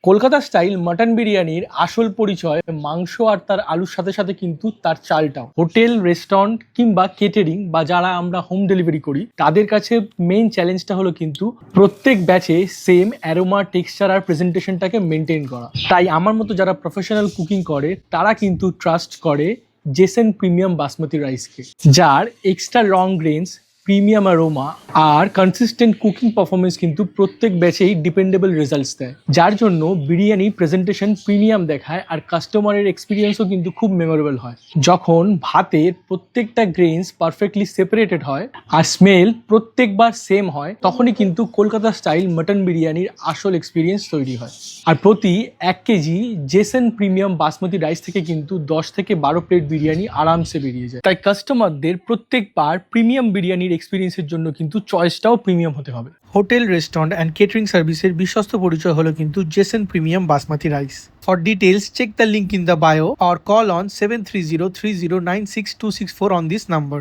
Kolkata style mutton বিরিয়ানির আসল পরিচয় মাংস আর তার আলুর সাথে সাথে কিন্তু তার চালটাও। হোটেল, রেস্টুরেন্ট কিংবা কেটারিং বা যারা আমরা হোম ডেলিভারি করি তাদের কাছে মেইন চ্যালেঞ্জটা হলো কিন্তু প্রত্যেক ব্যাচে সেম অ্যারোমা, টেক্সচার আর প্রেজেন্টেশনটাকে মেনটেন করা। তাই আমার মতো যারা প্রফেশনাল কুকিং করে তারা কিন্তু ট্রাস্ট করে জেসেন প্রিমিয়াম বাসমতি রাইসকে, যার extra long grains, premium aroma আর কনসিস্টেন্ট কুকিং পারফরমেন্স কিন্তু প্রত্যেক ব্যাচেই ডিপেন্ডেবল রেজাল্টস দেয়, যার জন্য বিরিয়ানি প্রেজেন্টেশন প্রিমিয়াম দেখায় আর কাস্টমারের এক্সপিরিয়েন্সও কিন্তু খুব মেমোরেবল হয়। যখন ভাতের প্রত্যেকটা গ্রেনস পারফেক্টলি সেপারেটেড হয় আর স্মেল প্রত্যেকবার সেম হয়, তখনই কিন্তু কলকাতা স্টাইল মাটন বিরিয়ানির আসল এক্সপিরিয়েন্স তৈরি হয়। আর প্রতি 1 KG Jason premium basmati rice থেকে কিন্তু 10 থেকে 12 প্লেট বিরিয়ানি আরামসে বেরিয়ে যায়। তাই কাস্টমারদের প্রত্যেকবার প্রিমিয়াম বিরিয়ানির এক্সপিরিয়েন্সের জন্য কিন্তু চয়েসটাও প্রিমিয়াম হতে হবে। হোটেল, রেস্টুরেন্ট অ্যান্ড কেটারিং সার্ভিসের বিশ্বস্ত পরিচয় হলো কিন্তু জেসেন premium basmati rice. For details check the link in the bio or call on 7303096264 on this number.